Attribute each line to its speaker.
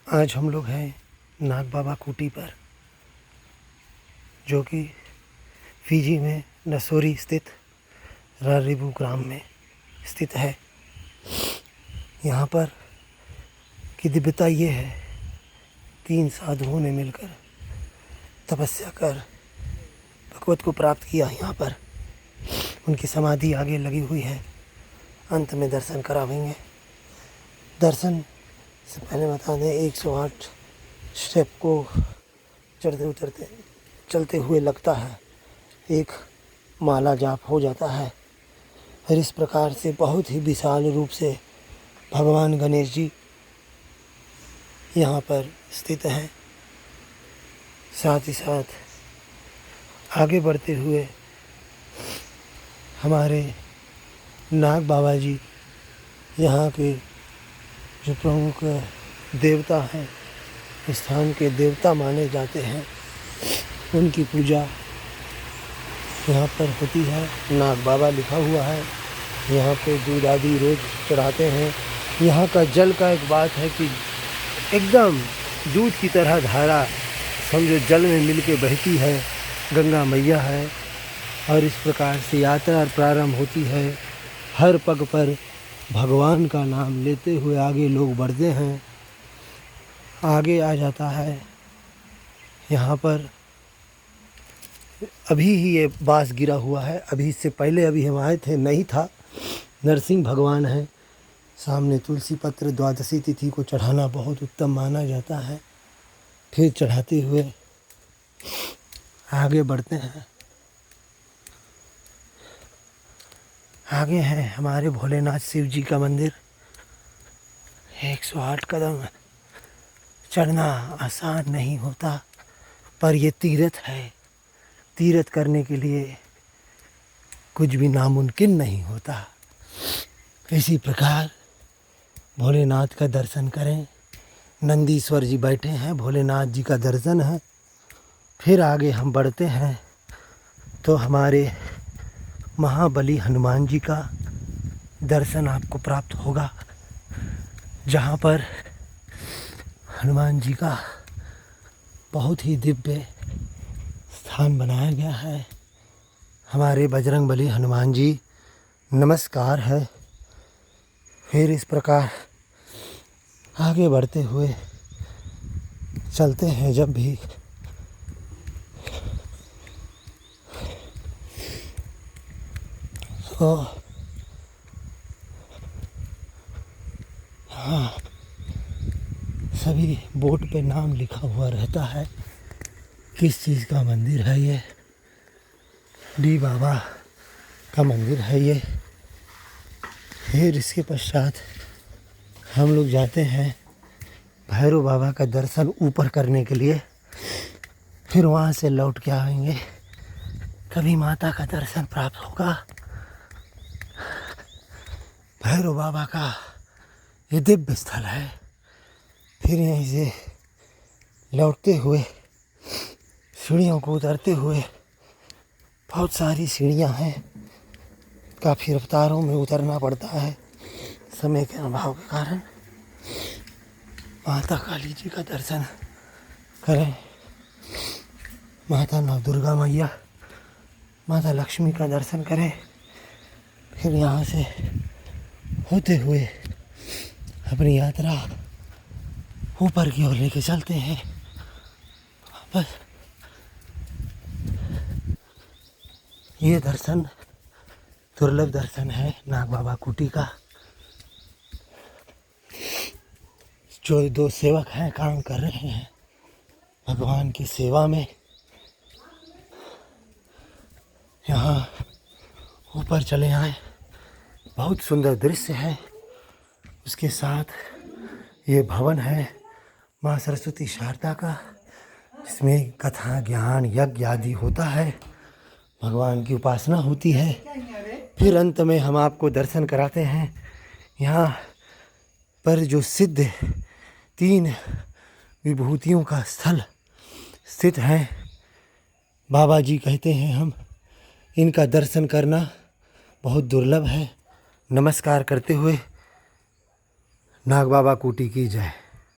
Speaker 1: आज हम लोग हैं नाग बाबा कुटी पर, जो कि फिजी में नसोरी स्थित रारिबू ग्राम में स्थित है। यहाँ पर की दिव्यता ये है, 3 साधुओं ने मिलकर तपस्या कर भगवत को प्राप्त किया। यहाँ पर उनकी समाधि आगे लगी हुई है। अंत में दर्शन करावेंगे। दर्शन से पहले बता दें, 108 स्टेप को चढ़ते उतरते चलते हुए लगता है, एक माला जाप हो जाता है। और इस प्रकार से बहुत ही विशाल रूप से भगवान गणेश जी यहाँ पर स्थित हैं। साथ ही साथ आगे बढ़ते हुए हमारे नाग बाबा जी यहाँ के जो प्रमुख देवता हैं, स्थान के देवता माने जाते हैं, उनकी पूजा यहाँ पर होती है। नाग बाबा लिखा हुआ है। यहाँ पे दूध आदि रोज चढ़ाते हैं। यहाँ का जल का एक बात है कि एकदम दूध की तरह धारा समझो जल में मिल के बहती है। गंगा मैया है और इस प्रकार से यात्रा प्रारंभ होती है। हर पग पर भगवान का नाम लेते हुए आगे लोग बढ़ते हैं। आगे आ जाता है यहाँ पर अभी ही ये बांस गिरा हुआ है। अभी इससे पहले अभी हम आए थे, नहीं था। नरसिंह भगवान हैं सामने। तुलसी पत्र द्वादशी तिथि को चढ़ाना बहुत उत्तम माना जाता है। फिर चढ़ाते हुए आगे बढ़ते हैं। आगे है हमारे भोलेनाथ शिव जी का मंदिर। 108 कदम चढ़ना आसान नहीं होता, पर ये तीर्थ है। तीर्थ करने के लिए कुछ भी नामुमकिन नहीं होता। इसी प्रकार भोलेनाथ का दर्शन करें। नंदीश्वर जी बैठे हैं, भोलेनाथ जी का दर्शन है। फिर आगे हम बढ़ते हैं तो हमारे महाबली हनुमान जी का दर्शन आपको प्राप्त होगा, जहाँ पर हनुमान जी का बहुत ही दिव्य स्थान बनाया गया है। हमारे बजरंगबली हनुमान जी नमस्कार है। फिर इस प्रकार आगे बढ़ते हुए चलते हैं। जब भी तो हाँ, सभी बोर्ड पे नाम लिखा हुआ रहता है किस चीज़ का मंदिर है। ये डी बाबा का मंदिर है ये। फिर इसके पश्चात हम लोग जाते हैं भैरव बाबा का दर्शन ऊपर करने के लिए। फिर वहाँ से लौट के आएंगे, कभी माता का दर्शन प्राप्त होगा। भैरव बाबा का ये दिव्य स्थल है। फिर यहीं से लौटते हुए सीढ़ियों को उतरते हुए, बहुत सारी सीढ़ियाँ हैं, काफ़ी रफ्तारों में उतरना पड़ता है समय के अभाव के कारण। माता काली जी का दर्शन करें, माता नवदुर्गा मैया, माता लक्ष्मी का दर्शन करें। फिर यहाँ से होते हुए अपनी यात्रा ऊपर की ओर लेके चलते हैं। बस ये दर्शन दुर्लभ दर्शन है नाग बाबा कुटी का। जो 2 सेवक हैं काम कर रहे हैं भगवान की सेवा में। यहाँ ऊपर चले आए, बहुत सुंदर दृश्य है। उसके साथ ये भवन है माँ सरस्वती शारदा का, जिसमें कथा ज्ञान यज्ञ आदि होता है, भगवान की उपासना होती है। फिर अंत में हम आपको दर्शन कराते हैं यहाँ पर जो सिद्ध 3 विभूतियों का स्थल स्थित है। बाबा जी कहते हैं हम इनका दर्शन करना बहुत दुर्लभ है। नमस्कार करते हुए नाग बाबा कुटी की जय।